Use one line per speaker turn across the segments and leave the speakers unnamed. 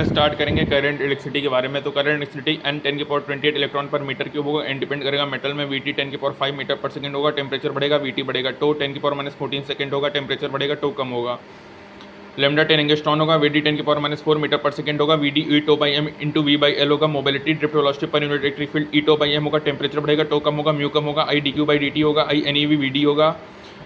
Start करेंगे current electricity के बारे में। तो करंट इलेक्ट्रिसिटी n 10 की power 28 electron per meter cube होगा। n डिपेंड करेगा मेटल में, Vt 10 की पावर 5 मीटर पर सेकंड होगा। टेम्परेचर बढ़ेगा, Vt बढ़ेगा। टो 10 की पावर -14 सेकंड होगा। टेम्परेचर बढ़ेगा, टो कम होगा। लेमडा 10 एंगस्ट्रॉन होगा। Vd 10 की पावर -4 मीटर पर सेकंड होगा। Vd E tau by M into V by L होगा। Mobility drift velocity per unit electric field E tau by M होगा। Temperature बढ़ेगा, टो कम होगा, म्यू कम होगा। I D Q by D T होगा। I N E V V D होगा।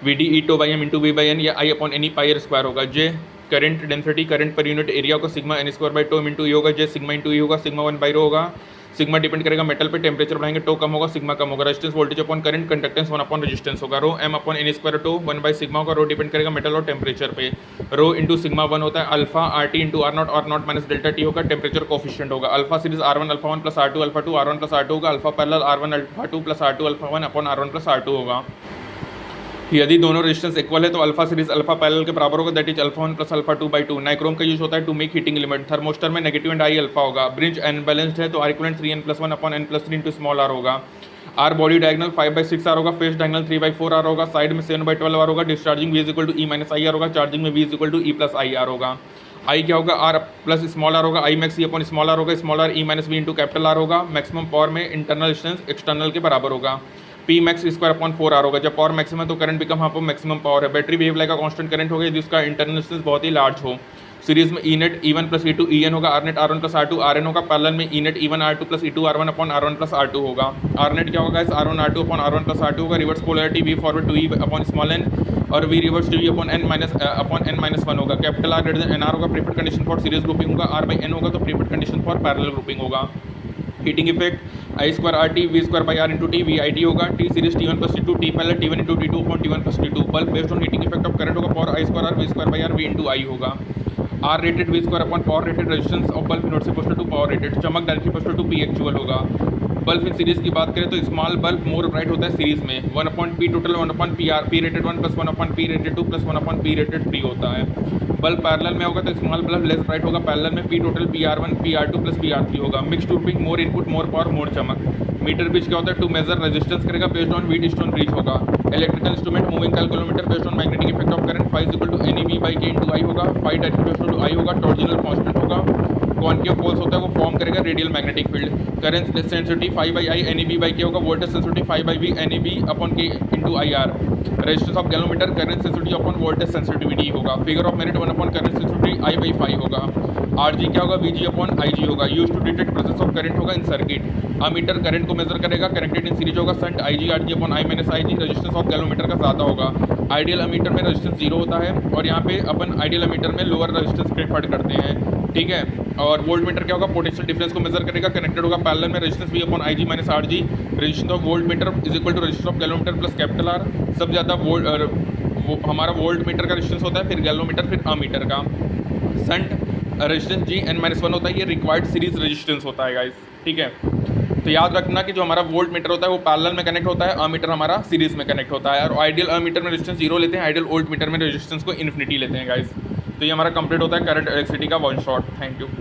Vd E tau by M into V by N या I upon N E pi square होगा। J current density current per unit area होगा। Sigma N square by tau into E होगा। J sigma into E होगा। Sigma 1 by rho होगा। Sigma depend करेगा metal पे, temperature बढ़ाएंगे tau कम होगा, सिग्मा कम होगा। Resistance voltage upon current, conductance 1 upon resistance होगा। Rho M upon N square tau 1 by sigma होगा। रो डिपेंड करेगा मेटल और टेम्परेचर पे। रो इंटू सिग्मा 1 होता है। Alpha R T into R naught minus delta T होगा। Temperature coefficient होगा। Alpha series R1 alpha 1 plus R2 alpha 2 R1 plus R2 होगा। Alpha parallel R1 alpha 2 plus R2 alpha 1 upon R1 plus R2 होगा। यदि दोनों resistance equal है तो alpha series alpha parallel के बराबर होगा, that is alpha 1 plus alpha 2 by 2। Nichrome का यूज होता है to make heating element. Thermistor में नेगेटिव एंड आई अल्फा होगा। ब्रिज अनबैलेंस्ड है तो R equivalent 3n+1 upon n+3 into small R होगा। आर बॉडी डायगनल 5/6 आर होगा। Face diagonal 3/4 R होगा। साइड में 7/12 आर होगा। Discharging V is equal to E minus I R होगा। Charging में V is equal to E plus I R होगा। I क्या होगा, आर प्लस स्मॉल आर होगा। I max E upon small R होगा। Small R E minus V into capital R होगा। Maximum power में internal resistance external के बराबर होगा। P max square upon 4 R होगा। जब पावर मैक्सिमम है तो current become half of maximum power है। बैटरी बिहेव लाइक का कांस्टेंट करंट होगा जिसका इंटरनल रेजिस्टेंस बहुत ही लार्ज हो। सीरीज में E net E1 plus E2 EN होगा। R net R1 plus R2 RN होगा। पैरेलल में E net E1 R2 plus E2 R1 upon R1 plus R2 होगा। आर नेट क्या होगा, R1 R2 upon R1 plus R2 होगा। Reverse polarity V forward to E upon small n और V reverse to E upon n-1 होगा। Capital R greater than NR होगा। Preferred condition for series grouping होगा। R by N होगा तो preferred condition for parallel grouping होगा। Heating effect I square R T V square by R into T V I T होगा। T series T1 plus T2 T parallel T1 into T2 upon T1 plus T2। Bulb based on heating effect of current होगा। Power I square R V square by R V into I होगा। R rated V square upon power rated resistance of bulb note से poster to power rated. चमक directly poster to P actual होगा। Bulb in series की बात करें तो small bulb मोर bright होता है सीरीज में। 1 upon P total 1 upon P R P rated 1 plus 1 upon P rated 2 plus 1 upon P rated 3 होता है। बल्ब पैरेलल में होगा तो स्मॉल बल्ब लेस ब्राइट होगा। पैरेलल में P total PR1 PR2 plus PR3 होगा। मिक्स टूपिंग मोर input more power more चमक। Metre bridge क्या होता है, टू मेजर रेजिस्टेंस करेगा based on wheat stone bridge होगा। Electrical instrument moving galvanometer based on magnetic effect of current. Phi equal to NEV by K into I होगा। Phi directly to I होगा। Torsional constant होगा। Concave poles होता है वो form करेगा radial magnetic field. Current sensitivity 5 by I NEB by K होगा। Voltage sensitivity 5 by V NEB upon K into IR। Resistance of galvanometer current sensitivity upon voltage sensitivity होगा। Figure of merit 1 upon current sensitivity I by 5 होगा। RG क्या होगा, VG upon IG होगा। Use to detect presence of current होगा in circuit. Ammeter current को measure करेगा। Connected in series होगा। Shunt IG RG upon I minus IG। Resistance of galvanometer का ज़्यादा होगा। आइडियल अमीटर में रेजिस्टेंस 0 होता है और यहाँ पे अपन आइडियल अमीटर में लोअर रेजिस्टेंस प्रेफर्ड करते हैं, ठीक है। और वोल्ट मीटर क्या होगा, पोटेंशियल डिफरेंस को मेजर करेगा। कनेक्टेड होगा पैरेलल में। Resistance V upon IG minus RG। Resistance of voltmeter is equal to resistance of galvanometer plus capital R। सबसे ज़्यादा हमारा वोल्ट मीटर का रेजिस्टेंस होता है, फिर गैलोमीटर, फिर अमीटर का। संट रेजिस्टेंस G(n-1) होता है, ये रिक्वायर्ड सीरीज रेजिस्टेंस होता है गाइस, ठीक है। तो याद रखना कि जो हमारा वोल्ट मीटर होता है वो पैरेलल में कनेक्ट होता है, अमीटर हमारा सीरीज में कनेक्ट होता है। और आइडियल अमीटर में रेजिस्टेंस 0 लेते हैं, आइडियल वोल्ट मीटर में रेजिस्टेंस को इन्फिनिटी लेते हैं गाइस। तो ये हमारा कंप्लीट होता है करंट इलेक्ट्रिसिटी का वन शॉट। Thank you.